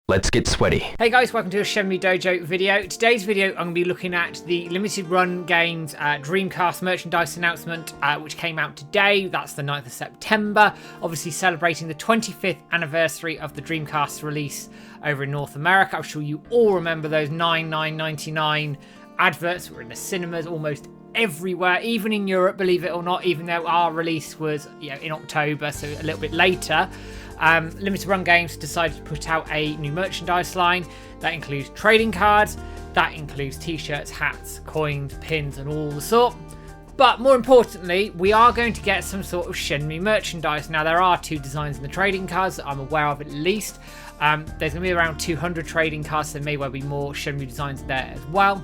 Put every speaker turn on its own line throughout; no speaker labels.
Let's get sweaty.
Hey guys, welcome to a Shenmue Dojo video. Today's video I'm going to be looking at the limited run games Dreamcast merchandise announcement which came out today. That's the 9th of September, obviously celebrating the 25th anniversary of the Dreamcast release over in North America. I'm sure you all remember those $9.99 adverts that were in the cinemas almost everywhere, even in Europe, believe it or not, even though our release was in October, so a little bit later. Limited Run Games decided to put out a new merchandise line that includes trading cards, that includes t-shirts, hats, coins, pins and all the sort. But more importantly, we are going to get some sort of Shenmue merchandise. Now there are two designs in the trading cards that I'm aware of at least. There's going to be around 200 trading cards, so there may well be more Shenmue designs there as well.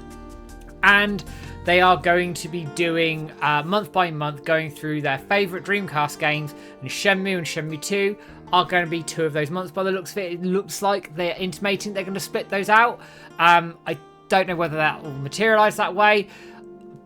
And they are going to be doing month by month, going through their favourite Dreamcast games, and Shenmue and Shenmue 2 are going to be two of those months. By the looks of it, it looks like they're intimating they're going to split those out. I don't know whether that will materialise that way.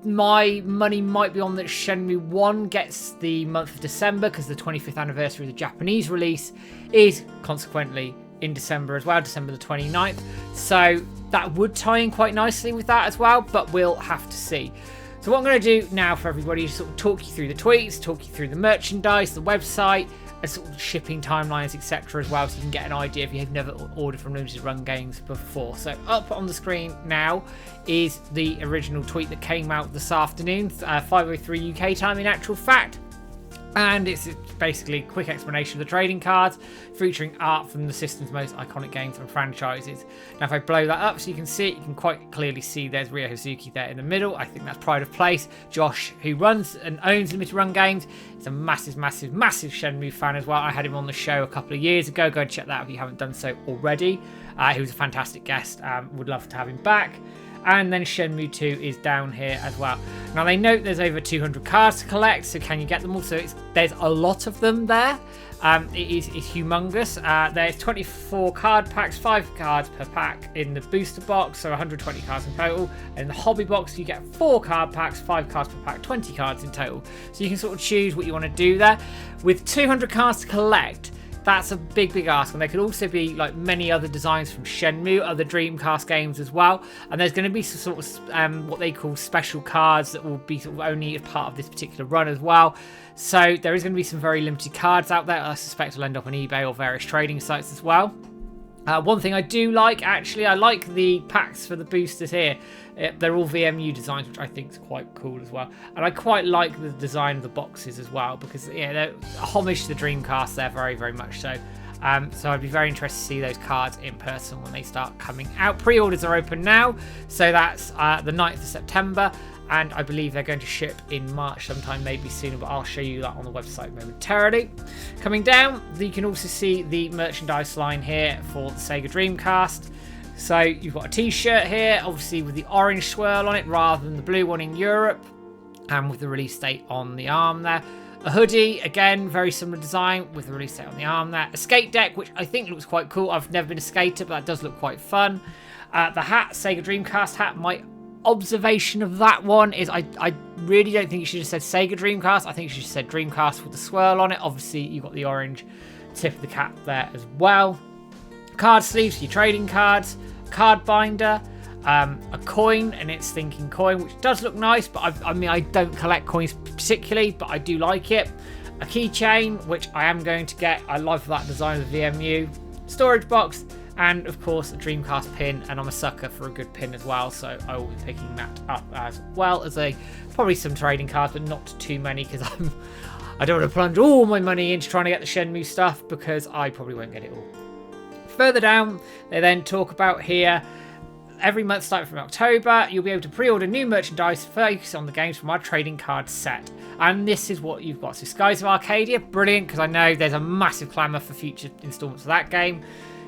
My money might be on that Shenmue 1 gets the month of December, because the 25th anniversary of the Japanese release is consequently in December as well, December the 29th. So that would tie in quite nicely with that as well, but we'll have to see. So what I'm going to do now for everybody is sort of talk you through the tweets, talk you through the merchandise, the website, and sort of shipping timelines, etc. as well, so you can get an idea if you've never ordered from Limited Run Games before. So up on the screen now is the original tweet that came out this afternoon, 5:03 UK time in actual fact. And it's basically a quick explanation of the trading cards, featuring art from the system's most iconic games and franchises. Now if I blow that up so you can see it, you can quite clearly see there's Ryo Hazuki there in the middle. I think that's pride of place. Josh, who runs and owns Limited Run Games, is a massive Shenmue fan as well. I had him on the show a couple of years ago. Go and check that out if you haven't done so already. He was a fantastic guest. Would love to have him back. And then Shenmue 2 is down here as well. Now they note there's over 200 cards to collect, so can you get them all? So there's a lot of them there. It's humongous. There's 24 card packs, 5 cards per pack in the booster box, so 120 cards in total. And in the hobby box you get 4 card packs, 5 cards per pack, 20 cards in total. So you can sort of choose what you want to do there. With 200 cards to collect, that's a big ask, and there could also be like many other designs from Shenmue, other Dreamcast games as well. And there's going to be some sort of what they call special cards that will be sort of only as part of this particular run as well. So there is going to be some very limited cards out there. I suspect will end up on eBay or various trading sites as well. One thing I do like, actually, I like the packs for the boosters here. They're all VMU designs, which I think is quite cool as well. And I quite like the design of the boxes as well, because they're a homage to the Dreamcast there, very much so. So I'd be very interested to see those cards in person when they start coming out. Pre-orders are open now, so that's the 9th of September. And I believe they're going to ship in March sometime, maybe sooner, but I'll show you that on the website momentarily. Coming down, you can also see the merchandise line here for the Sega Dreamcast. So you've got a t-shirt here, obviously with the orange swirl on it rather than the blue one in Europe, and with the release date on the arm there. A hoodie, again, very similar design with the release date on the arm there. A skate deck, which I think looks quite cool. I've never been a skater, but that does look quite fun. The hat, Sega Dreamcast hat, my observation of that one is I really don't think you should have said Sega Dreamcast. I think you should have said Dreamcast with the swirl on it. Obviously you've got the orange tip of the cap there as well. Card sleeves for your trading cards, card binder, a coin, and it's thinking coin, which does look nice, but I mean I don't collect coins particularly, but I do like it. A keychain, which I am going to get. I love that design of the VMU. Storage box, and of course a Dreamcast pin, and I'm a sucker for a good pin as well, so I will be picking that up as well as probably some trading cards, but not too many, because I don't want to plunge all my money into trying to get the Shenmue stuff, because I probably won't get it all. Further down, they then talk about here, every month starting from October, you'll be able to pre-order new merchandise focused on the games from our trading card set. And this is what you've got. So Skies of Arcadia, brilliant, because I know there's a massive clamour for future installments of that game.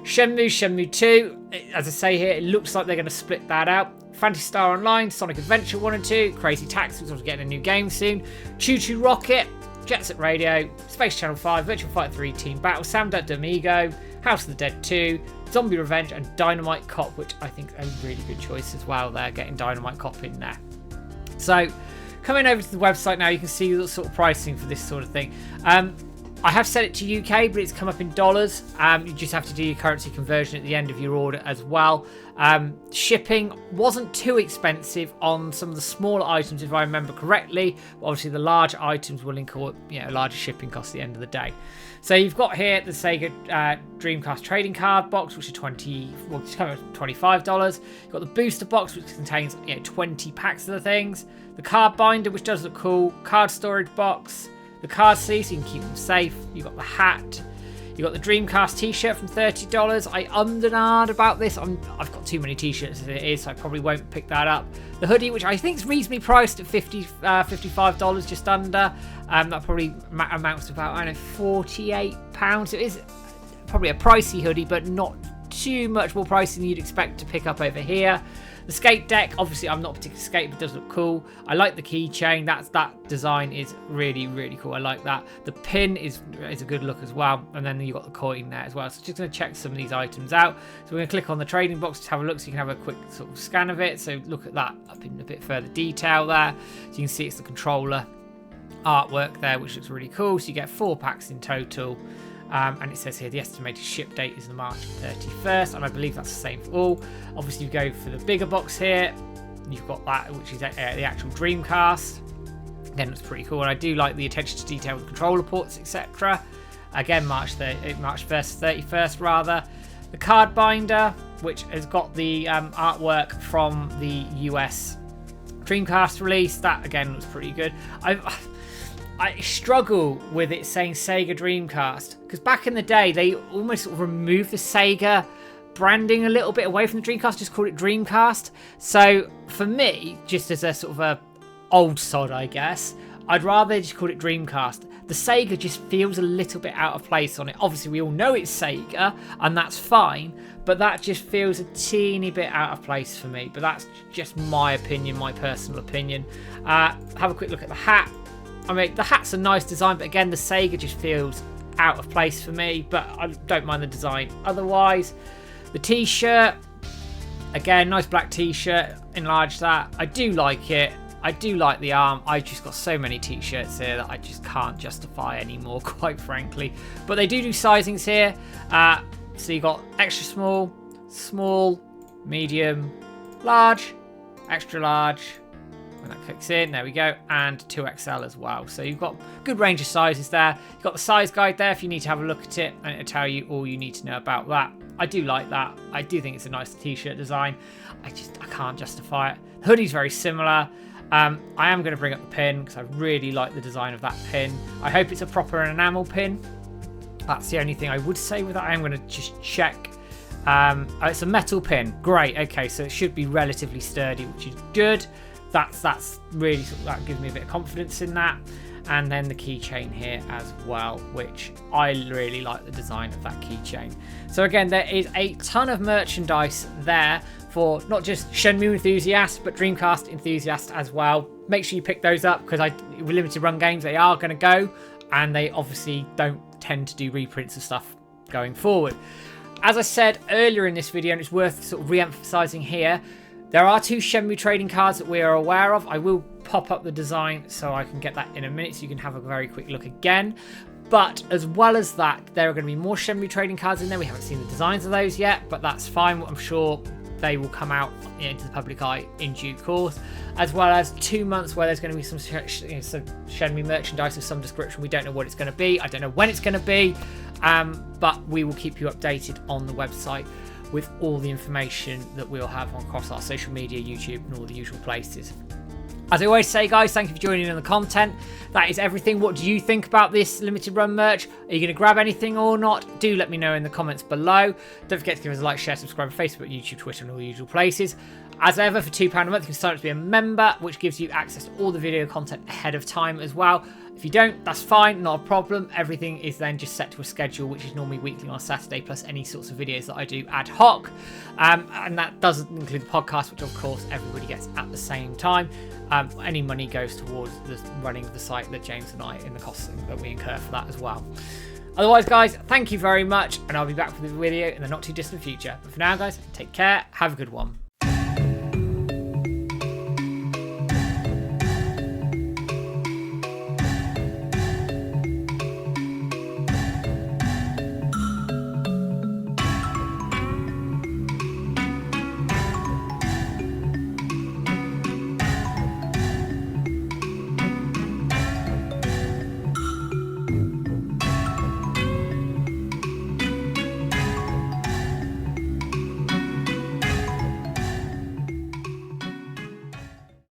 Shenmue 2, as I say here, it looks like they're going to split that out. Phantasy Star Online, Sonic Adventure 1 and 2, Crazy Taxi, which is getting a new game soon. Choo Choo Rocket, Jet Set Radio, Space Channel 5, Virtua Fighter 3, Team Battle, Sam Duck Amigo, House of the Dead 2, Zombie Revenge, and Dynamite Cop, which I think is a really good choice as well there, getting Dynamite Cop in there. So, coming over to the website now, you can see the sort of pricing for this sort of thing. I have set it to UK, but it's come up in dollars. You just have to do your currency conversion at the end of your order as well. Shipping wasn't too expensive on some of the smaller items, if I remember correctly. But obviously, the large items will incur, larger shipping costs at the end of the day. So you've got here the Sega Dreamcast trading card box, which is it's kind of $25. You've got the booster box, which contains 20 packs of the things. The card binder, which does look cool. Card storage box. The card sleeves, so you can keep them safe. You've got the hat. You've got the Dreamcast t-shirt from $30. I ummed and ahed about this. I've got too many t-shirts as it is, so I probably won't pick that up. The hoodie, which I think is reasonably priced at $55, just under. That probably amounts to about, £48. It is probably a pricey hoodie, but not too much more pricey than you'd expect to pick up over here. The skate deck, obviously I'm not a particular skate, but it does look cool. I like the keychain. That design is really, really cool. I like that. The pin is a good look as well. And then you've got the coin there as well. So just going to check some of these items out. So we're going to click on the trading box to have a look so you can have a quick sort of scan of it. So look at that up in a bit further detail there. So you can see it's the controller artwork there, which looks really cool. So you get 4 packs in total. And it says here the estimated ship date is March 31st, and I believe that's the same for all. Obviously, you go for the bigger box here. You've got that, which is the actual Dreamcast. Again, it's pretty cool, and I do like the attention to detail with controller ports, etc. Again, March 1st, 31st rather. The card binder, which has got the artwork from the US Dreamcast release. That again looks pretty good. I struggle with it saying Sega Dreamcast, because back in the day they almost sort of removed the Sega branding a little bit away from the Dreamcast, just called it Dreamcast. So for me, just as a sort of a old sod, I guess, I'd rather just call it Dreamcast. The Sega just feels a little bit out of place on it. Obviously we all know it's Sega and that's fine, but that just feels a teeny bit out of place for me. But that's just my opinion, my personal opinion. Have a quick look at the hat. I mean, the hat's a nice design, but again, the Sega just feels out of place for me, but I don't mind the design otherwise. The t-shirt, again, nice black t-shirt, enlarge that. I do like it. I do like the arm. I've just got so many t-shirts here that I just can't justify anymore, quite frankly. But they do sizings here. So you got extra small, small, medium, large, extra large. When that clicks in, there we go, and 2XL as well. So you've got a good range of sizes there. You've got the size guide there if you need to have a look at it, and it'll tell you all you need to know about that. I do like that. I do think it's a nice t-shirt design. I can't justify it. The hoodie's very similar. I am going to bring up the pin because I really like the design of that pin. I hope it's a proper enamel pin. That's the only thing I would say with that. I am going to just check. It's a metal pin. Great. Okay, so it should be relatively sturdy, which is good. That's really, that gives me a bit of confidence in that. And then the keychain here as well, which I really like the design of that keychain. So again, there is a ton of merchandise there for not just Shenmue enthusiasts, but Dreamcast enthusiasts as well. Make sure you pick those up, because with limited run games, they are going to go, and they obviously don't tend to do reprints of stuff going forward. As I said earlier in this video, and it's worth sort of re-emphasizing here, there are 2 Shenmue trading cards that we are aware of. I will pop up the design so I can get that in a minute so you can have a very quick look again. But as well as that, there are going to be more Shenmue trading cards in there. We haven't seen the designs of those yet, but that's fine. I'm sure they will come out into the public eye in due course. As well as 2 months where there's going to be some Shenmue merchandise of some description. We don't know what it's going to be. I don't know when it's going to be. But we will keep you updated on the website with all the information that we'll have across our social media, YouTube, and all the usual places. As I always say, guys, thank you for joining in the content. That is everything. What do you think about this limited run merch? Are you going to grab anything or not? Do let me know in the comments below. Don't forget to give us a like, share, subscribe on Facebook, YouTube, Twitter, and all the usual places. As ever, for £2 a month, you can sign up to be a member, which gives you access to all the video content ahead of time as well. If you don't, that's fine, not a problem. Everything is then just set to a schedule, which is normally weekly on a Saturday, plus any sorts of videos that I do ad hoc. And that doesn't include the podcast, which of course everybody gets at the same time. Any money goes towards the running of the site that James and I, in the costs that we incur for that as well. Otherwise, guys, thank you very much, and I'll be back with a video in the not too distant future. But for now, guys, take care, have a good one.